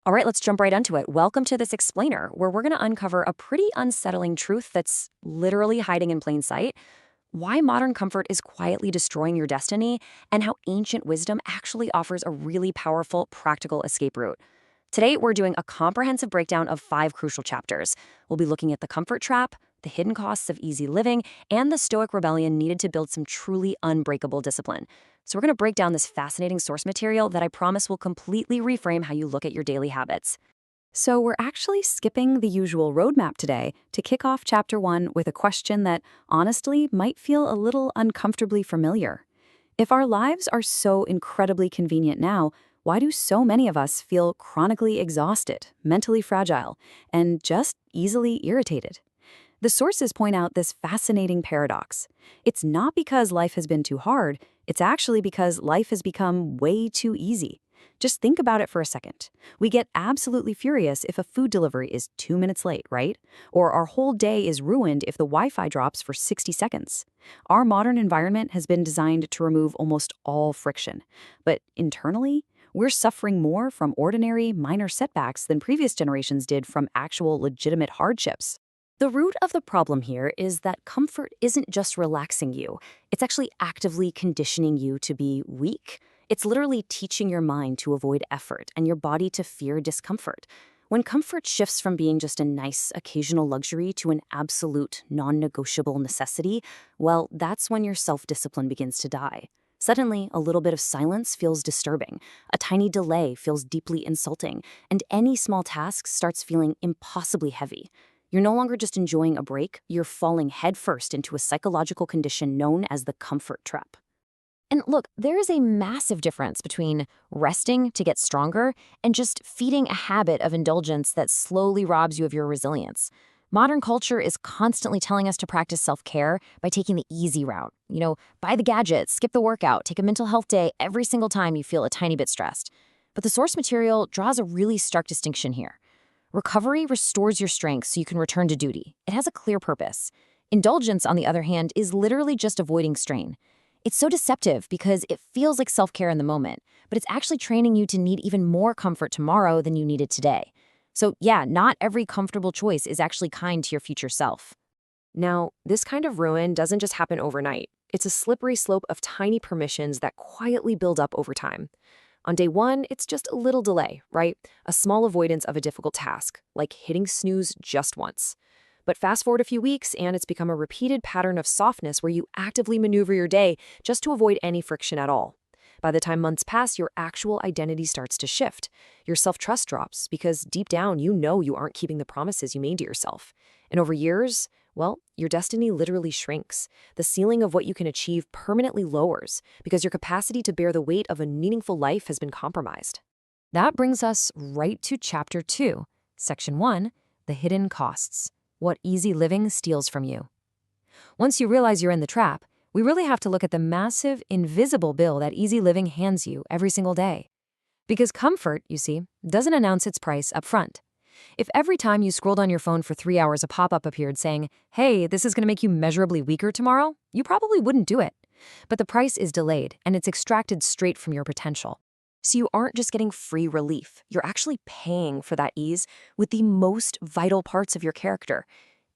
All right, let's jump right into it. Welcome to this explainer, where we're going to uncover a pretty unsettling truth that's literally hiding in plain sight, why modern comfort is quietly destroying your destiny, and how ancient wisdom actually offers a really powerful, practical escape route. Today, we're doing a comprehensive breakdown of 5 crucial chapters. We'll be looking at the comfort trap, the hidden costs of easy living, and the Stoic rebellion needed to build some truly unbreakable discipline. So we're going to break down this fascinating source material that I promise will completely reframe how you look at your daily habits. So we're actually skipping the usual roadmap today to kick off Chapter 1 with a question that, honestly, might feel a little uncomfortably familiar. If our lives are so incredibly convenient now, why do so many of us feel chronically exhausted, mentally fragile, and just easily irritated? The sources point out this fascinating paradox. It's not because life has been too hard, it's actually because life has become way too easy. Just think about it for a second. We get absolutely furious if a food delivery is 2 minutes late, right? Or our whole day is ruined if the Wi-Fi drops for 60 seconds. Our modern environment has been designed to remove almost all friction. But internally, we're suffering more from ordinary, minor setbacks than previous generations did from actual legitimate hardships. The root of the problem here is that comfort isn't just relaxing you, it's actually actively conditioning you to be weak. It's literally teaching your mind to avoid effort and your body to fear discomfort. When comfort shifts from being just a nice, occasional luxury to an absolute, non-negotiable necessity, well, that's when your self-discipline begins to die. Suddenly, a little bit of silence feels disturbing, a tiny delay feels deeply insulting, and any small task starts feeling impossibly heavy. You're no longer just enjoying a break, you're falling headfirst into a psychological condition known as the comfort trap. And look, there is a massive difference between resting to get stronger and just feeding a habit of indulgence that slowly robs you of your resilience. Modern culture is constantly telling us to practice self-care by taking the easy route. Buy the gadget, skip the workout, take a mental health day every single time you feel a tiny bit stressed. But the source material draws a really stark distinction here. Recovery restores your strength so you can return to duty. It has a clear purpose. Indulgence, on the other hand, is literally just avoiding strain. It's so deceptive because it feels like self-care in the moment, but it's actually training you to need even more comfort tomorrow than you needed today. So yeah, not every comfortable choice is actually kind to your future self. Now, this kind of ruin doesn't just happen overnight. It's a slippery slope of tiny permissions that quietly build up over time. On day one, it's just a little delay, right? A small avoidance of a difficult task, like hitting snooze just once. But fast forward a few weeks, and it's become a repeated pattern of softness where you actively maneuver your day just to avoid any friction at all. By the time months pass, your actual identity starts to shift. Your self-trust drops because deep down you know you aren't keeping the promises you made to yourself. And over years, well, your destiny literally shrinks. The ceiling of what you can achieve permanently lowers because your capacity to bear the weight of a meaningful life has been compromised. That brings us right to Chapter 2, Section 1, The Hidden Costs. What easy living steals from you. Once you realize you're in the trap, we really have to look at the massive, invisible bill that easy living hands you every single day. Because comfort, you see, doesn't announce its price up front. If every time you scrolled on your phone for 3 hours a pop-up appeared saying, "Hey, this is going to make you measurably weaker tomorrow," you probably wouldn't do it. But the price is delayed, and it's extracted straight from your potential. So you aren't just getting free relief, you're actually paying for that ease with the most vital parts of your character.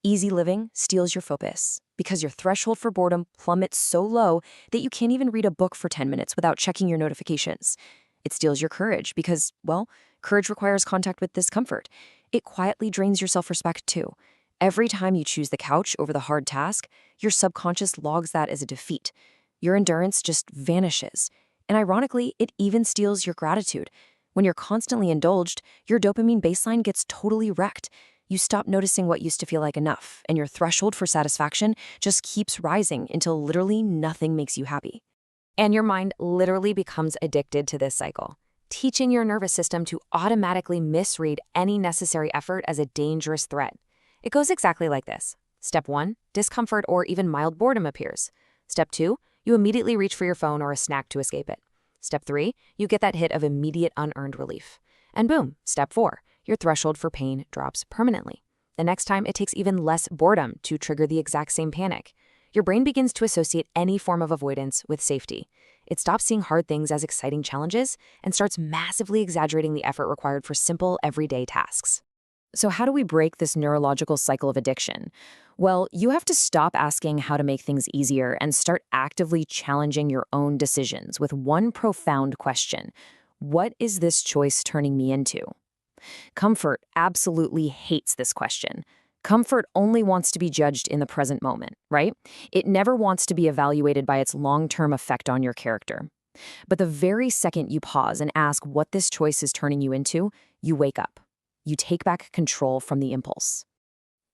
Easy living steals your focus because your threshold for boredom plummets so low that you can't even read a book for 10 minutes without checking your notifications. It steals your courage because, well, courage requires contact with discomfort. It quietly drains your self-respect too. Every time you choose the couch over the hard task, your subconscious logs that as a defeat. Your endurance just vanishes. And ironically, it even steals your gratitude. When you're constantly indulged, your dopamine baseline gets totally wrecked. You stop noticing what used to feel like enough, and your threshold for satisfaction just keeps rising until literally nothing makes you happy. And your mind literally becomes addicted to this cycle, teaching your nervous system to automatically misread any necessary effort as a dangerous threat. It goes exactly like this. Step 1, discomfort or even mild boredom appears. Step 2, you immediately reach for your phone or a snack to escape it. Step 3, you get that hit of immediate unearned relief. And boom, Step 4, your threshold for pain drops permanently. The next time, it takes even less boredom to trigger the exact same panic. Your brain begins to associate any form of avoidance with safety. It stops seeing hard things as exciting challenges and starts massively exaggerating the effort required for simple, everyday tasks. So how do we break this neurological cycle of addiction? Well, you have to stop asking how to make things easier and start actively challenging your own decisions with one profound question. What is this choice turning me into? Comfort absolutely hates this question. Comfort only wants to be judged in the present moment, right? It never wants to be evaluated by its long-term effect on your character. But the very second you pause and ask what this choice is turning you into, you wake up. You take back control from the impulse.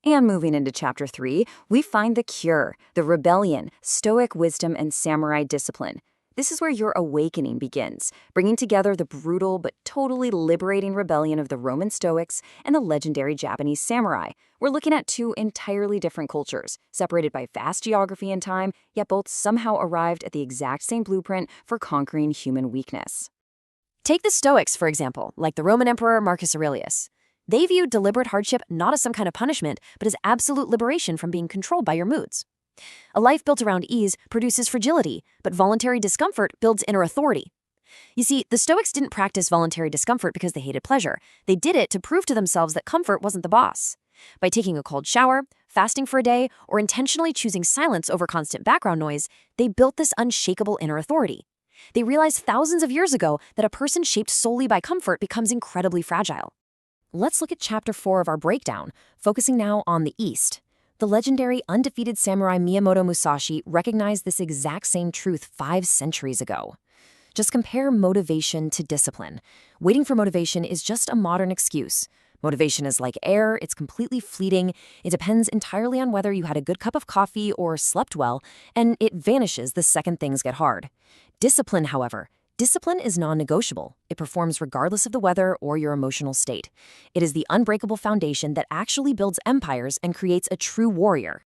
And moving into chapter 3, we find the cure, the rebellion, Stoic wisdom, and samurai discipline. This is where your awakening begins, bringing together the brutal but totally liberating rebellion of the Roman Stoics and the legendary Japanese samurai. We're looking at two entirely different cultures, separated by vast geography and time, yet both somehow arrived at the exact same blueprint for conquering human weakness. Take the Stoics, for example, like the Roman Emperor Marcus Aurelius. They viewed deliberate hardship not as some kind of punishment, but as absolute liberation from being controlled by your moods. A life built around ease produces fragility, but voluntary discomfort builds inner authority. You see, the Stoics didn't practice voluntary discomfort because they hated pleasure. They did it to prove to themselves that comfort wasn't the boss. By taking a cold shower, fasting for a day, or intentionally choosing silence over constant background noise, they built this unshakable inner authority. They realized thousands of years ago that a person shaped solely by comfort becomes incredibly fragile. Let's look at chapter 4 of our breakdown, focusing now on the East. The legendary, undefeated samurai Miyamoto Musashi recognized this exact same truth 5 centuries ago. Just compare motivation to discipline. Waiting for motivation is just a modern excuse. Motivation is like air, it's completely fleeting, it depends entirely on whether you had a good cup of coffee or slept well, and it vanishes the second things get hard. Discipline, however, discipline is non-negotiable. It performs regardless of the weather or your emotional state. It is the unbreakable foundation that actually builds empires and creates a true warrior.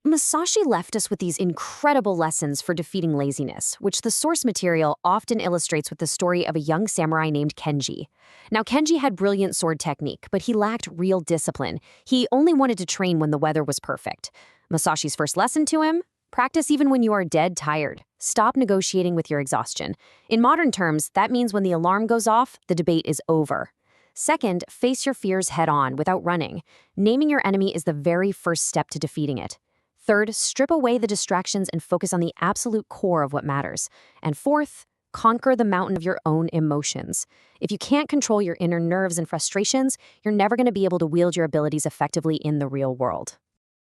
Musashi left us with these incredible lessons for defeating laziness, which the source material often illustrates with the story of a young samurai named Kenji. Now, Kenji had brilliant sword technique, but he lacked real discipline. He only wanted to train when the weather was perfect. Musashi's first lesson to him? Practice even when you are dead tired. Stop negotiating with your exhaustion. In modern terms, that means when the alarm goes off, the debate is over. Second, face your fears head on without running. Naming your enemy is the very first step to defeating it. Third, strip away the distractions and focus on the absolute core of what matters. And fourth, conquer the mountain of your own emotions. If you can't control your inner nerves and frustrations, you're never going to be able to wield your abilities effectively in the real world.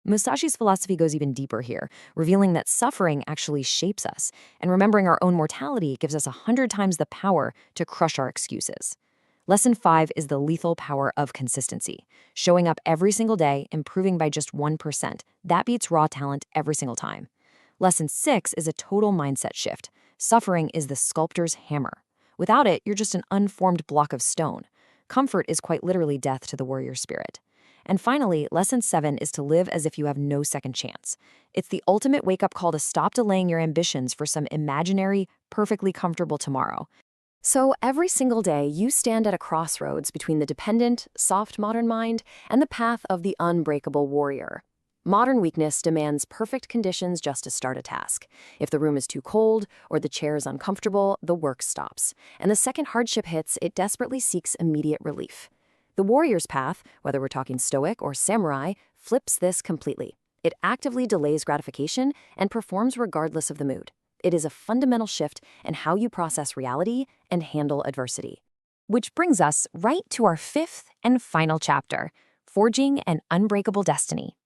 Musashi's philosophy goes even deeper here, revealing that suffering actually shapes us, and remembering our own mortality gives us 100 times the power to crush our excuses. Lesson 5 is the lethal power of consistency. Showing up every single day, improving by just 1%. That beats raw talent every single time. Lesson 6 is a total mindset shift. Suffering is the sculptor's hammer. Without it, you're just an unformed block of stone. Comfort is quite literally death to the warrior spirit. And finally, lesson 7 is to live as if you have no second chance. It's the ultimate wake-up call to stop delaying your ambitions for some imaginary, perfectly comfortable tomorrow. So every single day, you stand at a crossroads between the dependent, soft modern mind and the path of the unbreakable warrior. Modern weakness demands perfect conditions just to start a task. If the room is too cold or the chair is uncomfortable, the work stops. And the second hardship hits, it desperately seeks immediate relief. The warrior's path, whether we're talking Stoic or samurai, flips this completely. It actively delays gratification and performs regardless of the mood. It is a fundamental shift in how you process reality and handle adversity. Which brings us right to our 5th and final chapter, Forging an Unbreakable Destiny.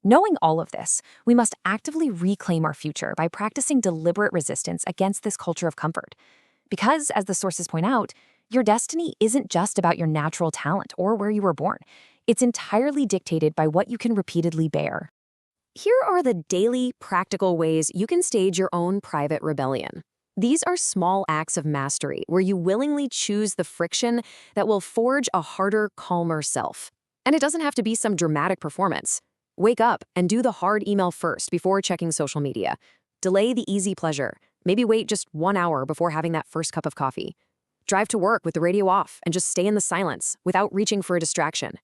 Knowing all of this, we must actively reclaim our future by practicing deliberate resistance against this culture of comfort. Because, as the sources point out, your destiny isn't just about your natural talent or where you were born. It's entirely dictated by what you can repeatedly bear. Here are the daily, practical ways you can stage your own private rebellion. These are small acts of mastery where you willingly choose the friction that will forge a harder, calmer self. And it doesn't have to be some dramatic performance. Wake up and do the hard email first before checking social media. Delay the easy pleasure. Maybe wait just 1 hour before having that first cup of coffee. Drive to work with the radio off and just stay in the silence without reaching for a distraction.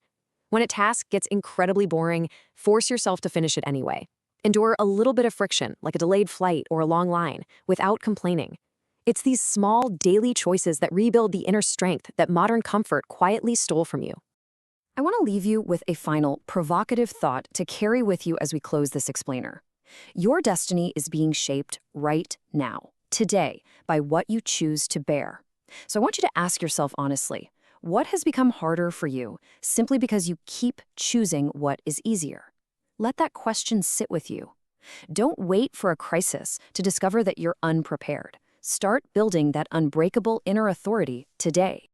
When a task gets incredibly boring, force yourself to finish it anyway. Endure a little bit of friction, like a delayed flight or a long line, without complaining. It's these small, daily choices that rebuild the inner strength that modern comfort quietly stole from you. I want to leave you with a final, provocative thought to carry with you as we close this explainer. Your destiny is being shaped right now, today, by what you choose to bear. So I want you to ask yourself honestly, what has become harder for you simply because you keep choosing what is easier? Let that question sit with you. Don't wait for a crisis to discover that you're unprepared. Start building that unbreakable inner authority today.